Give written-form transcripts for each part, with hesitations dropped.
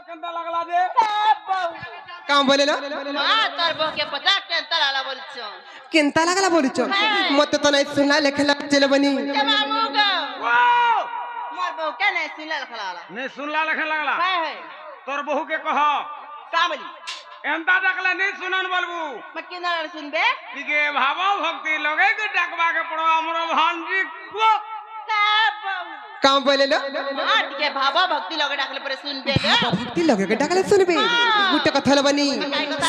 কেনতা লাগলা রে কাম বলেলো তোর বউকে পচা কেনতা লাগলা বলছো কেনতা লাগলা বলিছ মতে তো নাই শুনলা লেখা লাগছিল বনি মামু গো ওয়াও মোর বউ কেন সিলা লাগলা নে শুনলা লেখা লাগলা হ্যাঁ হ্যাঁ তোর বহুকে কহ কামলি এনতা ডাকলে নি শুনন বলবু মক্কি না শুনবে দিকে ভাব ভক্তি লগে কে ডাকবাকে পড়ো আমর ভান্ডি কো কাম বলেলো ଟିକେ ଭାବ ଭକ୍ତି ଲଗେ ଡାକିଲେ ପରେ ଶୁଣିବେ ভক্তি লগে ডাকলে শুনবে গোটে কথা হলো বনি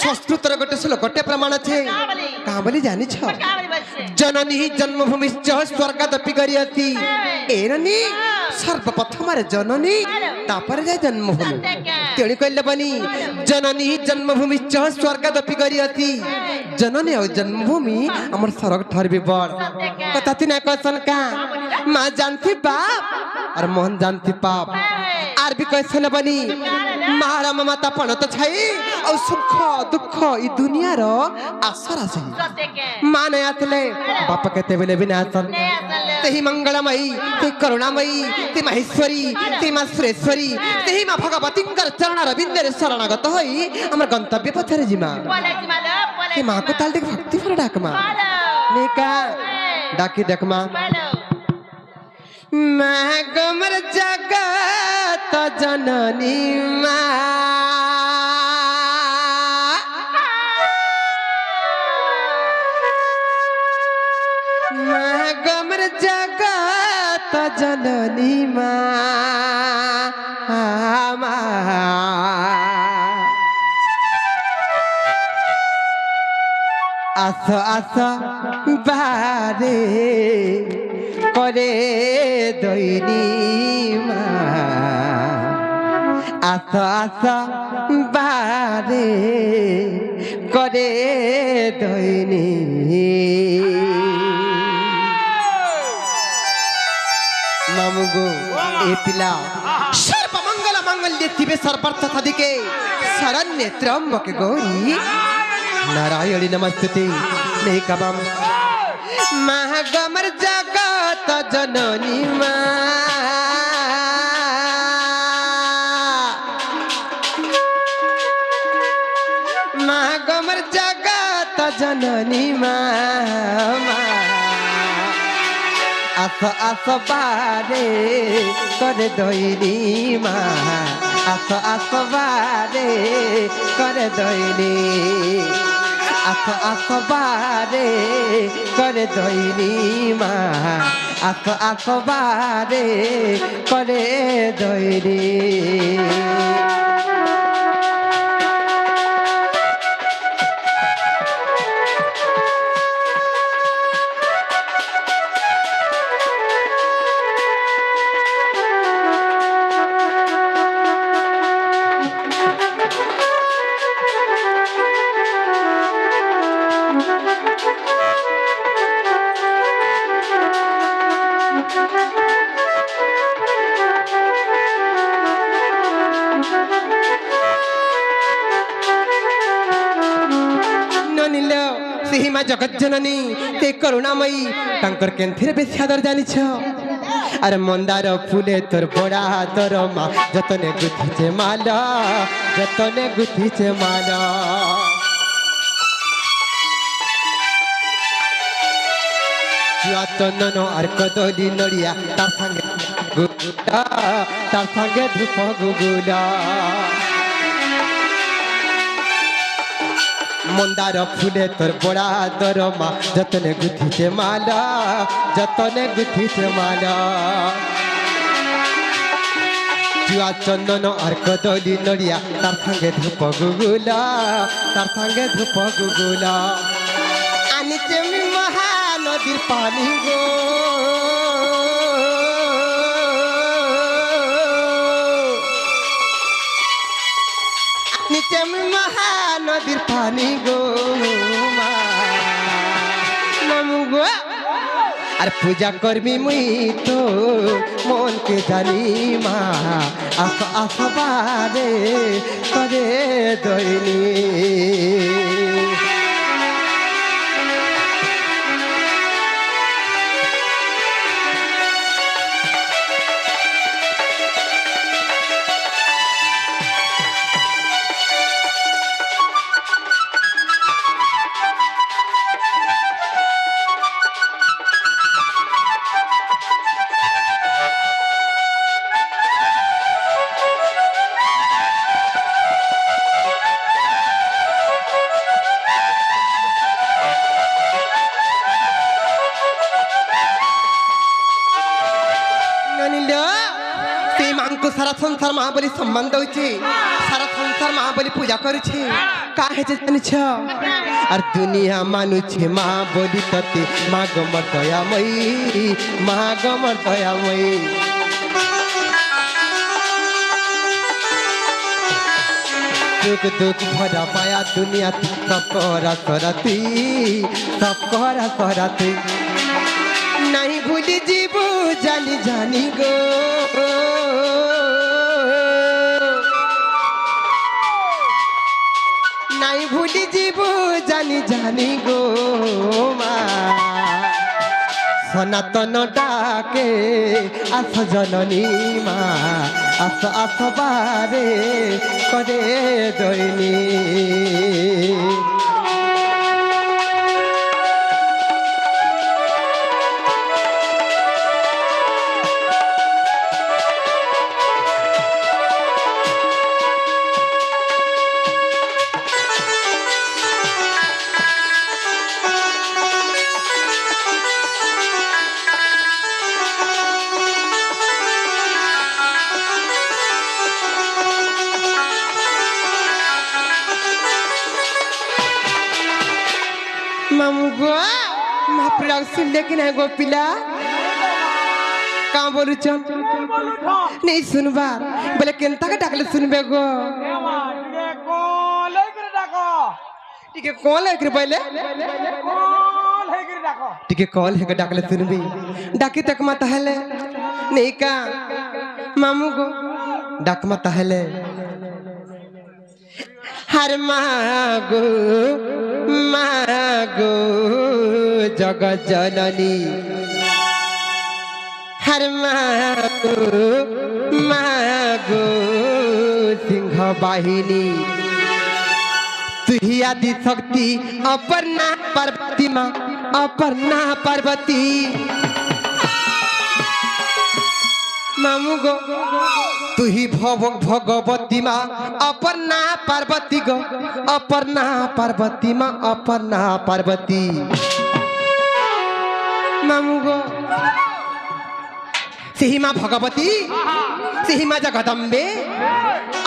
সংস্কৃতর গোটে শ্লোকটে প্রমাণ আছে কাম বলি জানিছ জননী জন্মভূমিশ্চ স্বর্গাদপি গরিয়সি এরনি সর্বপ্রথমরে জননী তারপরে যায় জন্মভূমি তেণু কইলে বনি জননী জন্মভূমিশ্চ স্বর্গাদপি গরিয়সি জননী ও জন্মভূমি আমার স্বর্গ ঠরবি বড় কথা তিনা কসন কা মা জানতি বাপ আর মোহন জানতি পাপ আর भी कैसे बनी मारा ममता पण तो छाई और सुख दुख ई दुनिया रो आसर आसे मान आतले बाप कहते बेले विनाशन तेही मंगलमयी ते करुणामयी ते महेश्वरी ते मां सुरेश्वरी तेही मां भगवती चरण रविंद्र शरणागत होई हमर गंतव्य पथरे जिमा ते मां को ताल देख भक्ति पर डाकमा नेका डाकी देखमा मैं गमर जगत जननी माँ मैं गमर जगत जननी माँ आस आस बारे करे দৈনি মা আস আস বারে করে দৈনি মামুগো এ পিলা সর্বমঙ্গল মঙ্গল্যে শিবে সর্বার্থ সাধিকে শরণ্যে ত্র্যম্বকে গৌরী নারায়ণী নমস্তুতে নেকাবাম महागमर जगत जननी महागमर जगत जननी आस आस बारे कर दईनी आस आस बारे कर दईनी आस आस बारे करे दईनी मा आस आस बारे करे दईनी सीमा जगत जननी ते करुणामयी टंकर केन्थिरे बेसी आदर जानिछ अरे मंदार फुले तोर बड़ा तोर मा जतने गुथिछे माला जतने गुथिछे माला चुआतन और कदली नड़िया तार संगे धूप गुगुला मंदार फुले तोर बड़ा दरमा जतने गुथिछे माला जतने गुथिछे माला जुआ चंदन और कदली नड़िया तार संगे धूप गुगुला तार संगे धूप गुगुला आनिचे महानदीर पानी गो নিচে মহানদীর পানি গো নামু গো আর পূজা করবি মুই তো মনকে জানি মা আস আসবারে করে দইনি सारा संसार महाबली सम्मान दउछि सारा संसार महाबली पूजा करुछि काहे जे जानि छ और दुनिया मानुछि महाबली तते मागमर दयामयी मागमर दयामयी दुख दुख भरा पाया दुनिया सबकरा सरती सबकरा सरती नहीं भूली जीवो जानी जानी गो नहीं भूली जीवो जानी जानी गो माँ सनातन डाके आस जननी माँ आस आस बारे करे दैनी मामुगो महाप्रयाग सुनले कि नहीं गो पिला कहाँ बोलू चन नहीं सुनबार बोले केनता के डाकले सुनबे गो टिके कॉल है करे पहले टिके कॉल है के डाकले सुनबी डाकी तक मत हले नहीं का मामुगो डाक मत हले हर मागो मागो जगत जननी हर मागो मागो सिंह बाहिनी तुही आदि शक्ति अपर्णा पार्वती माँ अपर्णा पार्वती मामू गो तुही भगवती माँ अपर्णा पार्वती गो अपर्णा पार्वती माँ अपर्णा पार्वती मामू गो सिही माँ भगवती सिही माँ जगदम्बे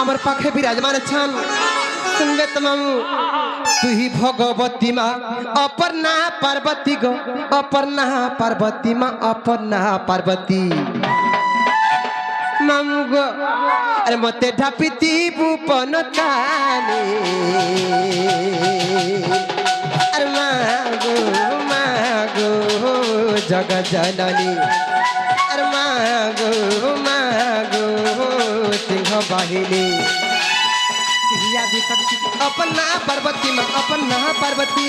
अमर पाखे विराजमान छन सुनबे त मामू तुही भगवती माँ अपर्णा पार्वती गो अपर्णा पार्वती माँ अपर्णा पार्वती मामू गो अरे मते ढापिती भूपन काने अरे मागो मागो जगत जननी अरे मागो मागो सिंह बाहिनी अपना पार्वती माँ अपना पार्वती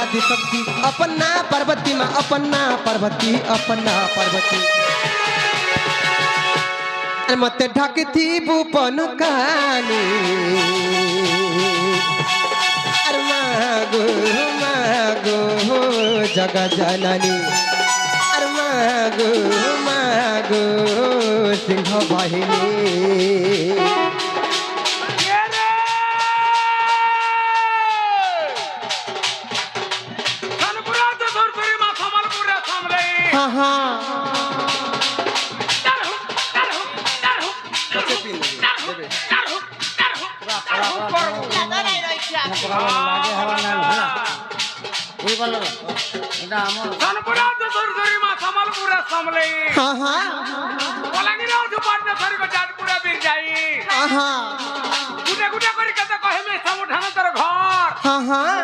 आदि शक्ति अपना पार्वती माँ अपना पार्वती अपना पार्वती मत ढकती भूपन कानी अरे मागो मागो जगत जननी अरे मागो मागो सिंह बाहिनी हाँ हाँ हाँ हाँ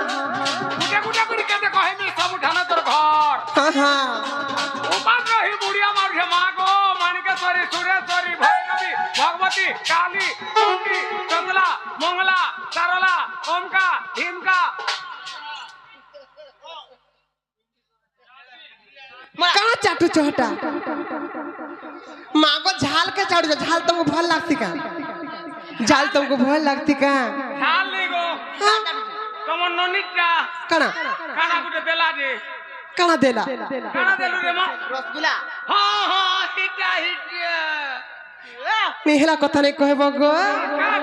भगवती काली चंडी चंदला मंगला सरला ओमका भीमका कहाँ चाटू चोहटा माँ को झाल के चाटू झाल तुमको भल लगती का झाल तुमको भल लगती का झाल नहीं गो तुम नोनिटा कना काना गुटे देला जे कना देला काना देलु रे मां रसगुल्ला हाँ हाँ हिटा हिटिया मेहला कथा नहीं कहे बगो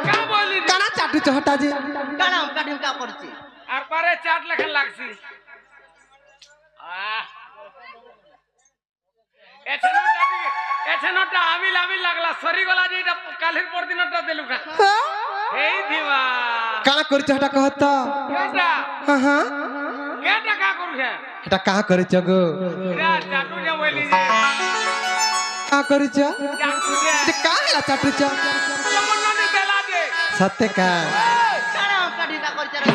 का बोली कना चाटू चोहटा जी काना काटिम का करछि आर पारे चाट लेखन लागसी एछनो चाटी এছানটা আমিল আমিল লাগলা সরি গলা যে এটা কালের পর দিনটা দেলু কা এই দিবা কানা করছ এটা কহত কেটা হ্যাঁ হ্যাঁ কেটা কা করছে এটা কাহা করছ গো এরা চাটু যা বলি যে কাহা করছ চাটু যে যে কাহা চাটুছ মন্ননি দেলা দে সত্যি কা কাড়া কাড়ি কা করছে রে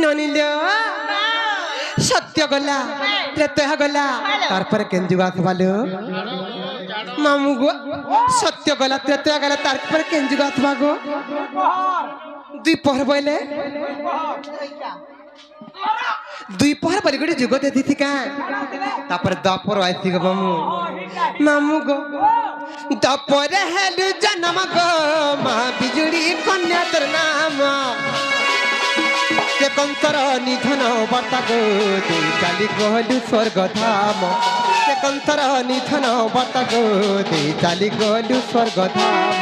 ননিল সত্য গলা ত্রেতয়া গলা তারপরে কেঞ্জুগা আসবালো মামু গো সত্য গলা ত্রেতয়া গলা তারপরে কেঞ্জুগা আসবা গো দুই পহর বইলে দুই পহর বলি গোটে যুগ দেখিছি কা তারপরে দপর আইছি গো মামু মামু গো দপরে হেলু জন্ম গো মা বিজুড়ি কন্যা তোর নাম ସେ କଂସର ନିଧନ ବାର୍ତ୍ତା ଗো ଦେଇ ଚାଲି ଗଲୁ ସ୍ୱର୍ଗ ଧାମ ସେ କଂସର ନିଧନ ବାର୍ତ୍ତା ଗୋ ଦେଇ ଚାଲି ଗଲୁ ସ୍ୱର୍ଗ ଧାମ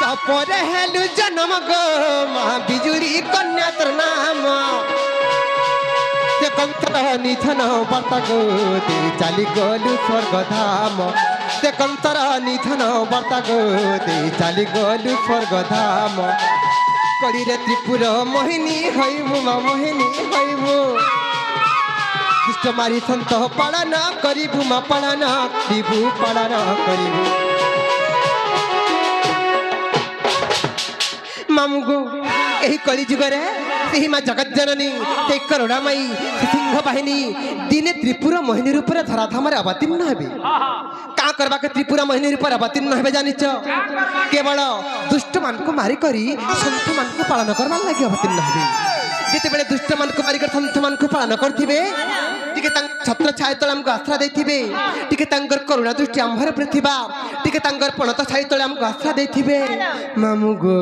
ତାପରେ ହେଲୁ ଜନ୍ମ ଗো ମା ବିଜୁଳି କନ୍ୟା ତୋର ନାମ ସେ କଂସର ନିଧନ ବାର୍ତ୍ତା ଗୋ ଦେଇ ଚାଲି ଗଲୁ ସ୍ୱର୍ଗ ଧାମ ସେ କଂସର ନିଧନ ବାର୍ତ୍ତା ଗୋ ଦେଇ ଚାଲି ଗଲୁ ସ୍ୱର୍ଗ ଧାମ କଡ଼ିରେ ତ୍ରିପୁର ମୋହିନୀ ହଇମୁ ମା ମୋହିନୀ ହଇମୁ ଦୁଷ୍ଟ ମାରି ସନ୍ତ ପାଳନ କରିବୁ ମା ପାଳନ କରିବୁ ପାଳନ କରିବୁ ମାମୁ ଗো ଏହି କଳି ଯୁଗରେ ସେହି ମା ଜଗଜ୍ଜନନୀ ସେହି କରୁଣାମୟୀ ସେ ସିଂହ ବାହିନୀ ଦିନେ ତ୍ରିପୁର ମୋହିନୀ ରୂପରେ ଧରାଧାମରେ ଅବତୀର୍ଣ୍ଣ ହେବେ କାଁ କରବାକେ ତ୍ରିପୁରା ମୋହିନୀ ରୂପରେ ଅବତୀର୍ଣ୍ଣ ହେବେ ଜାଣିଛ କେବଳ ଦୁଷ୍ଟମାନଙ୍କୁ ମାରିକରି ସନ୍ଥମାନଙ୍କୁ ପାଳନ କରବାର ଲାଗି ଅବତୀର୍ଣ୍ଣ ହେବେ ଯେତେବେଳେ ଦୁଷ୍ଟମାନଙ୍କୁ ମାରିକରି ସନ୍ଥମାନଙ୍କୁ ପାଳନ କରିଥିବେ ଟିକେ ତାଙ୍କ ଛତ୍ର ଛାୟା ତଳେ ଆମକୁ ଆଶ୍ରା ଦେଇଥିବେ ଟିକେ ତାଙ୍କର କରୁଣା ଦୃଷ୍ଟି ଆମ୍ଭର ଉପରେ ଥିବା ଟିକେ ତାଙ୍କର ପଣତ ଛାଇ ତଳେ ଆମକୁ ଆଶ୍ରା ଦେଇଥିବେ ମାମୁ ଗୋ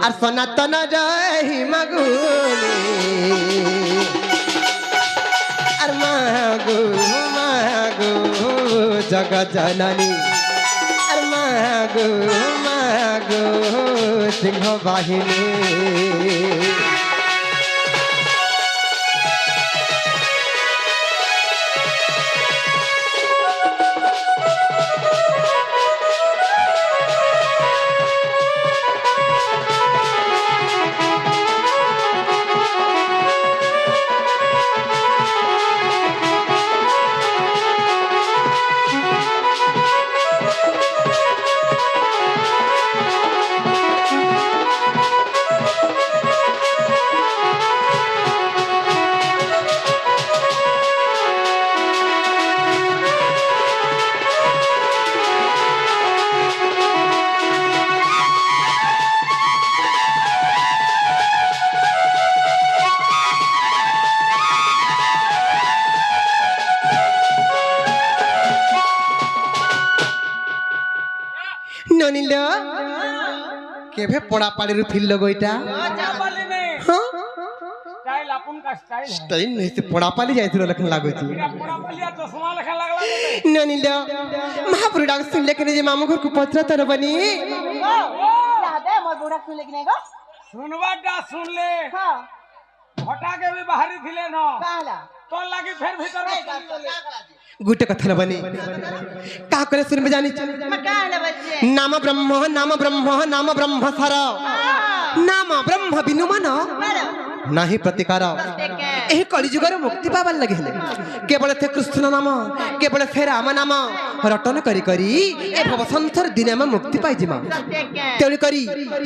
আর সনাতন রহি মাগুনি আর মাগো মাগো জগৎ জননী আর মাগো মাগো সিংহ বাহিনী ননিল কেভে পড়া পাড়ির ফিরল গইটা পালি নেই হ্যাঁ স্টাইল আপন কা স্টাইল স্টাইল নেই সে পড়া পালি যাইছিল লেখা লাগুছি এটা পড়া পালিয়া চশমা লেখা লাগলা তোতে ননিল মহাপুরু ডাক শুনলে কেন যে মামু ঘরକୁ পত্র তর বনি দে মোর বুড়া শুনলে কি নাই গো শুনবাটা শুনলে হ্যাঁ ঘটাকে भी बाहरी थिले न কাহলা তোর লাগি ফের ভিতর গুটে কথা নবনি কা করে শুনবে জানি মা কাহলা বচ্চে নাম ব্রহ্ম নাম ব্রহ্ম নাম ব্রহ্ম সার নাম ব্রহ্ম বিনু মন বড় নাহি প্রতিকার ଏହି କଳିଯୁଗରେ ମୁକ୍ତି ପାଇବାର ଲାଗି ହେଲେ କେବଳ ସେ କୃଷ୍ଣ ନାମ କେବଳ ସେ ରାମ ନାମ ରଟନ କରି କରି ଏ ଭବସଂସାର ଦିନେ ଆମେ ମୁକ୍ତି ପାଇଯିମା। ତେଣୁ କରି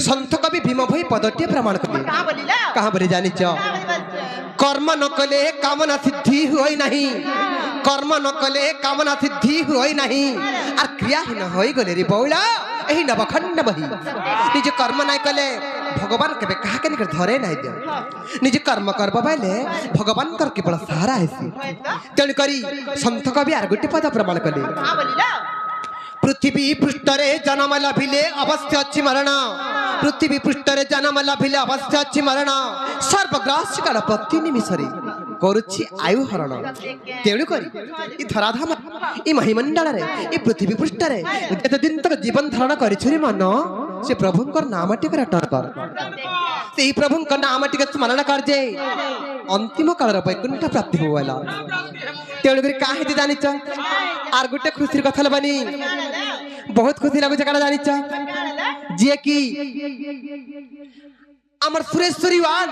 ସନ୍ଥ କବି ଭୀମ ଭୋଇ ପଦଟିଏ ପ୍ରମାଣ କଲେ कहाँ बोलिला କାହା ବୋଲି ଜାଣିଛ? कहाँ बोली बच्चे কর্ম নকলে কামনা সিদ্ধি হয় নাহি, কর্ম নকলে কামনা সিদ্ধি হয় নাহি, আর ক্রিয়াহীন হয়ে গলে রে বৌলা এই নবখণ্ড বহি। নিজ কর্ম নাই কলে ভগবান কেবে কাহাকে নিকট ধরে নাই দিও। নিজ কর্ম করব পাইলে ভগবানଙ୍କର কেবଳ ସାହାରା ହେସି। ତେଣୁ କରି ସନ୍ଥ କବି আর গোটে পদ প্রমাণ কলে कहाँ बोलिला পৃথিবী পৃষ্ঠরে জন্ম লাভিলে অবশ্য ଅଛି মরণ, পৃথিবী পৃষ্ঠরে জন্ম লাভিলে অবশ্য ଅଛି মরণ, সর্বগ্রাস কাল প্রতি নিমিষরে କରୁଛି ଆୟୁ ହରଣ। ତେଣୁ କରି ଏ ଧରାଧାମ ଏ ମହିମଣ୍ଡଳରେ ଏ ପୃଥିବୀ ପୃଷ୍ଠରେ ଯେତେ ଦିନ ତକ ଜୀବନ ଧାରଣ କରିଛୁ ରେ ମନ, ସେ ପ୍ରଭୁଙ୍କର ନାମ ଟିକେ ରଟନ କର। ସେଇ ପ୍ରଭୁଙ୍କ ନାମ ଟିକେ ସ୍ମରଣ କର ଯେ ଅନ୍ତିମ କାଳର ବୈକୁଣ୍ଠ ପ୍ରାପ୍ତି ହବ ହେଲା। ତେଣୁକରି କାହା ହେଇଛି ଜାଣିଛ? আর গোটে খুশির কথা লবানি বহুত খুশি লাগুছে কারা জানিছ? যে কি আমার Sureshwari one,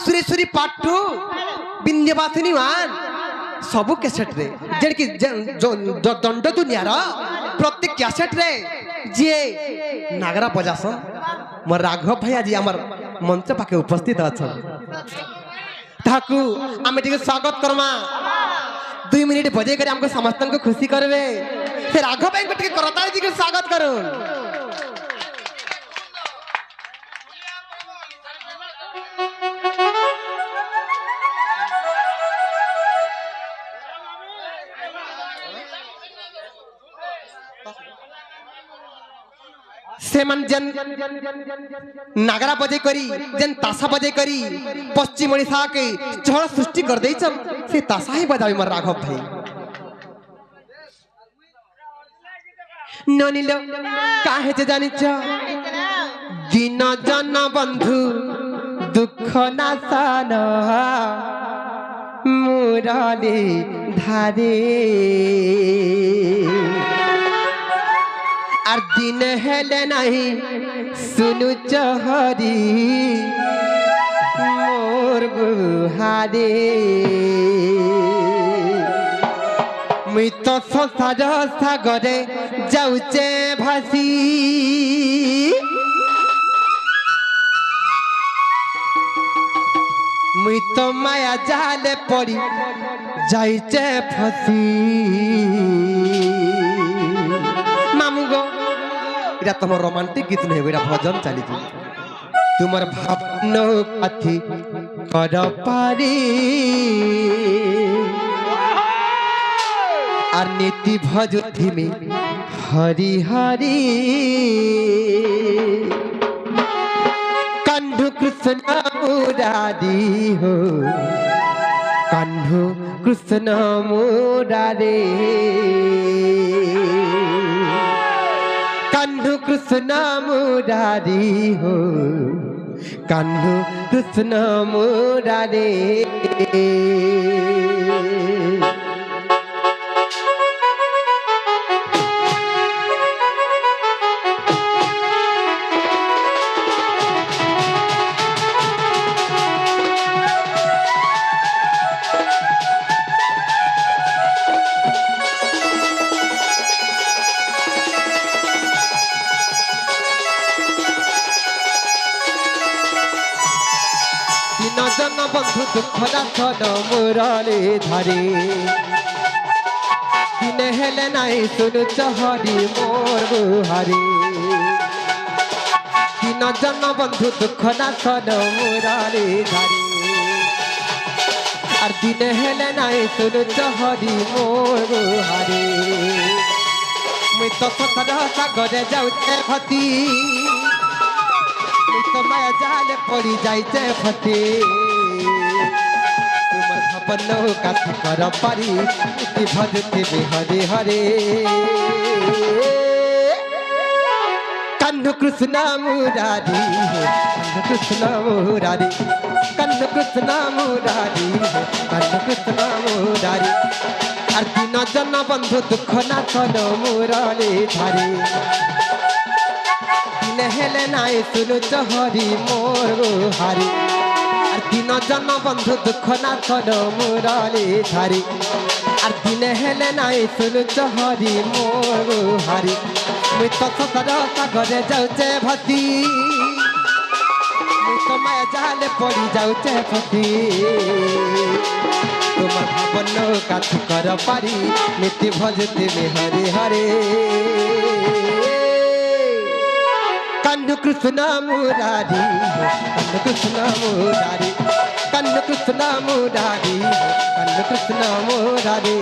Sureshwari part 2, Vindhyavasini one সবু ক্যাসেট রে যেন কি দণ্ড দুনিয়ার প্রত্যেক ক্যাসেট রে যে নাগরা বজাস মোর রাঘব ভাই আজি আমার মঞ্চ পাখে উপস্থিত আছেন। তাহাকু আমি টিকে স্বাগত করমা। 2 মিনিট বজাই করে আমাকে সমস্ত খুশি করবে। সে রাঘব ভাই টিকে করতালি দিকে স্বাগত করুন। सेमन जन नागरा बजे करी जन तासा बजे करी पश्चिम ओडिशा के चहल सृष्टि कर देई छन, से तासा ही बजावे मर राघव भाई। ननिलो काहे जे जानि छ दिन जन बंधु दुख नासन मुरली धारे, আর দিন হেলে নাহি শুনু চহরি মোর বুহারে। মুই তো সংসার সাগরে যাউছে ভাসি, মুই তো মায়া জালে পড়ি যাইছে ফসি। মামু গো এটা তোমার রোমান্টিক গীত নয়, এটা ভজন চালিছি। তোমার ভাবন পাথি কর পারি আর নীতি ভজ ধিমি হরি হরি। কান্ধু কৃষ্ণ মুরারি হো, কান্ধু কৃষ্ণ মুরারে, কান্ধু কৃষ্ণ মুরারি হো, কান্ধু কৃষ্ণ মুরারে। জন বন্ধু দুঃখ নাশন মুরলি ধারে, দিনে হেলে নাই শুনু চহরি মোর গুহারে। দিন জন বন্ধু দুঃখ নাশন মুরলি ধারে, আর দিনে হেলে নাই শুনু চহরি মোর গুহারে। মুই তো সংসার সাগরে যাউছে ফতি, মায়া জালে পড়ি যাইছে ফতে। তোমার ভাবন কাছে কর পারি ভজতে হরে হরে। কান্ধু কৃষ্ণ মুরারি, কান্ধু কৃষ্ণ মুরারি, কান্ধু কৃষ্ণ মুরারি, কান্ধু কৃষ্ণ মুরারি। আর দিন জন বন্ধু দুঃখ নাশন মুরলি ধারে, হেলে নাই শুনু চহরি মোর গুহারি। আর दिन जन बंधु दुख ना कर मुरली धारी আর দিনে হেলে নাই শুনুছ হরি মোর হারি মুই তো সতর সাগরে যাউছে ভতি মুই তো মায়া জালে পড়ি যাউছে ভতি তোমার ভাবন কাথি কর পারি নীতি ভজতে হরে হরে কান্নু কৃষ্ণ মুরারি কান্নু কৃষ্ণ মুরারি কান্নু কৃষ্ণ মুরারি কান্নু কৃষ্ণ মুরারি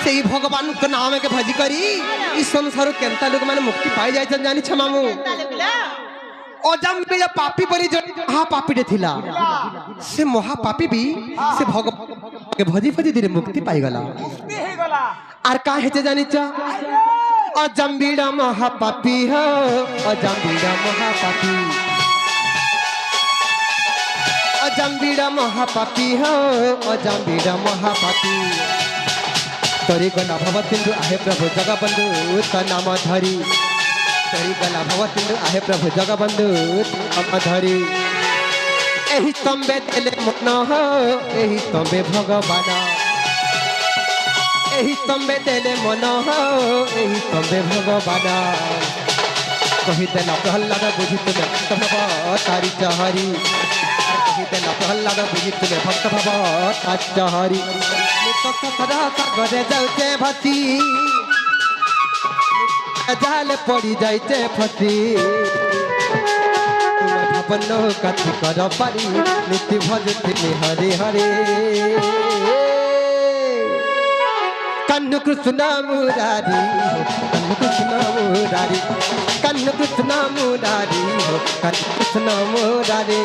সেই ভগবান নাম के भजी करी इस संसार केनता लोग माने मुक्ति पाई जाय जानि छ मामू अजम्बे पापी बोली जो महापापी थिला से महापापी भी से भगवान के भजी भजी धीरे मुक्ति पाई गला मुक्ति हे गला आर का हेते जानि छ अजम्बीड़ा महापापी हो अजम्बीड़ा महापापी अजम्बीड़ा महापापी हो अजम्बीड़ा महापापी तरी गला भवतिंदु आहे प्रभु जगबंधु त नाम धरी तरी गला भवतिंदु आहे प्रभु जगबंधु नाम धरी एही तंबे देले मन हो एही तंबे भगवान एही तंबे देले मन हो एही तंबे भगवान कहि देला प्रहलाद बुझि तुमे भक्त भव तारी चहरी कहि देला प्रहलाद बुझि तुमे भक्त भव तारी चहरी सागरे जाउचे भती जाले पड़ी जाइचे फती भावन कथि कर पारी नीति भजती हरे हरे कन्नु कृष्ण मुरारी कन्नु कृष्ण मुरारी कन्नु कृष्ण मुरारी कन्नु कृष्ण मुरारी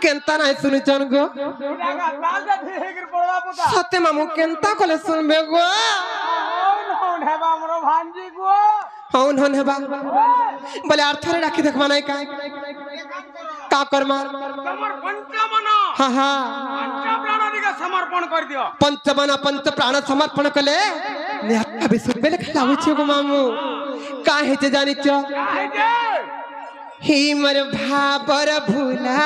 केंता नहीं सुनी चन गो सत्य मामू केंता कोले सुनबे गो हौन हेबा हमरो भांजी गो हौन हेबा बोले अर्थरे राखी देखबा नहीं का करमा तमर पंचमन हां हां पंच प्राण दिके समर्पण कर दियो पंचमन पंच प्राण समर्पण कले निहत्ता विसुबे लिखला होछि गो मामू का हेते जानि छ का हेते ही मर भाबर भूला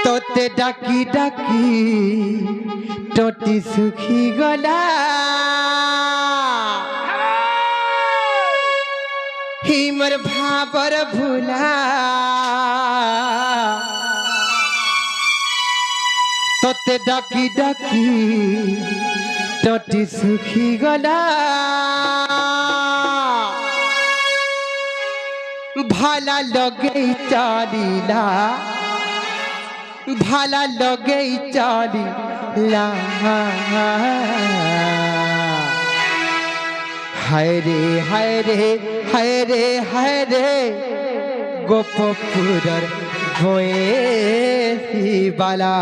तोते डाकी डाकी टोटी सुखी गला ही मर भाबर भूला तोते डाकी डाकी टोटी सुखी गला ভালা লগেই চালিলা ভালা লগেই চালিলা হায় রে হায় রে হায় রে হায় রে গোপপুরর বয়ে বালা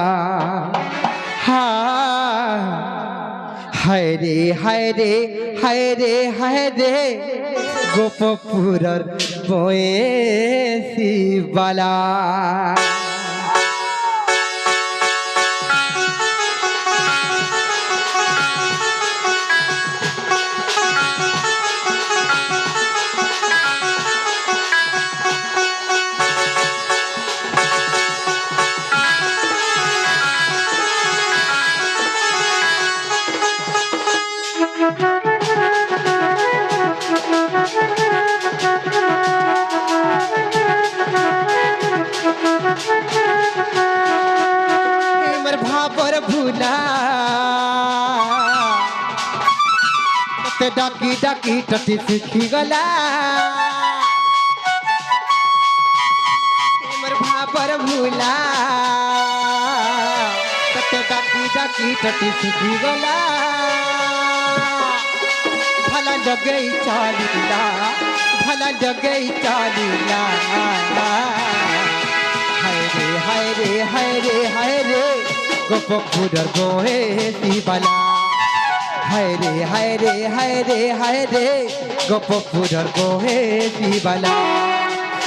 হায় রে হায় রে হায় রে হায় রে গোপপুরর বয়ে বালা ডাকি ডাকি টটি শিখি গলা মোর ভাবর ভুলা ততে ডাকি ডাকি টটি শিখি গলা ভালা লগেই চালিলা ভালা লগেই চালিলা হায় রে হায় রে হায় রে হায় রে গোপপুরর গোহে বালা হায় রে হায় রে হায় রে হায় রে গোপপুরর গোহে বালা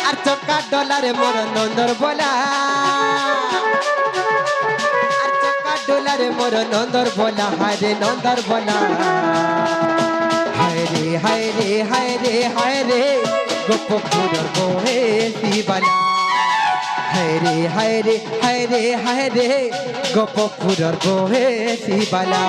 আর চকা ডলারে মোর নন্দর বলা আর চকা ডলারে মোর নন্দর বলা হায় রে নন্দর বলা হায় রে হায় রে হায় রে হায় রে গোপপুরর গোহে বালা হায় রে হায় রে হায় রে হায় রে গোপপুরর গোহে বালা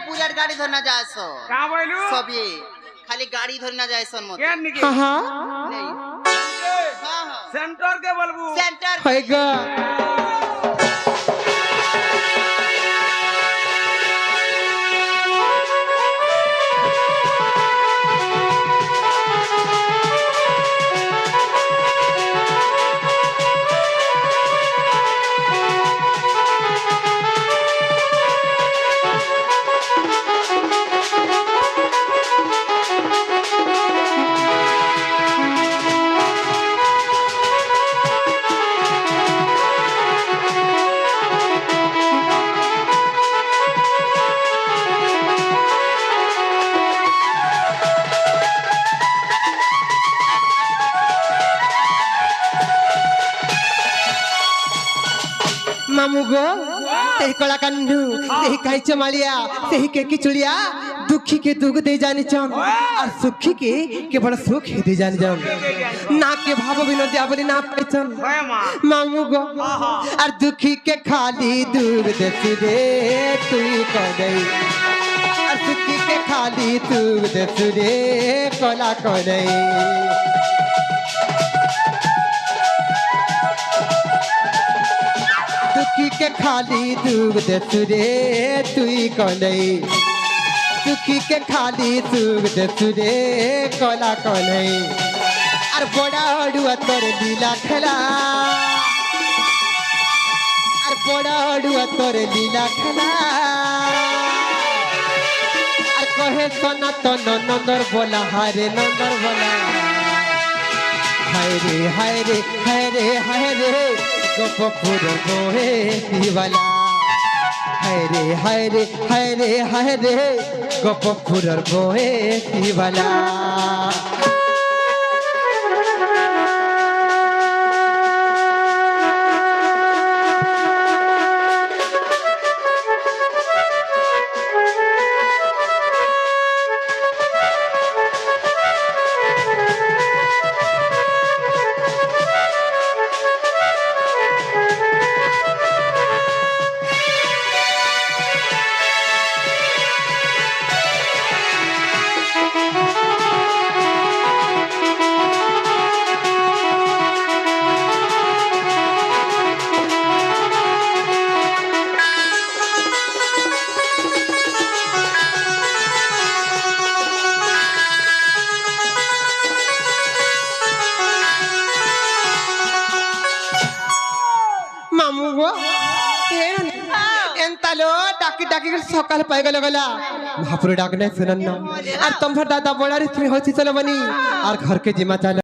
पूरा गाड़ी धरना जाए सो का बोलू सब ये खाली गाड़ी धरना जाए सन मत केन निके नहीं हां हां सेंटर के बोलबू सेंटर होएगा मामू गो तेही कला कांडू तेही काईच मालिया तेही के चुड़िया दुखी के दुख दे जाने चम और सुखी के बड़ा सुख दे जाने जम ना के भाव विनोद बोली ना पैचन मामू गो और दुखी के खाली दुख दे रे तू को गई और सुखी के खाली दुख दे रे कला को नहीं दुखी के खाली दुख देस रे तुई कलई दुखी के खाली दुख देस रे कला कलई और बड़ा अड़ुआ तोर लीला खेला और बड़ा अड़ुआ तोर लीला खेला और कहे सोना तो नंदर बोला हारे नंदर बोला हाय रे हाय रे हाय रे हाय रे गोपपुर गोहे वाला हाय रे हाय रे हाय रे हाय रे गोपपुर गोहे वाला এন্তালো ডাকি ডাকি সকাল পাই গলা মহাপুর ডাক নাই শুনন না আর তোমার দাদা বড়ারি তুমি হচ্ছে চলো বনি আর ঘর के जिम्मा चलो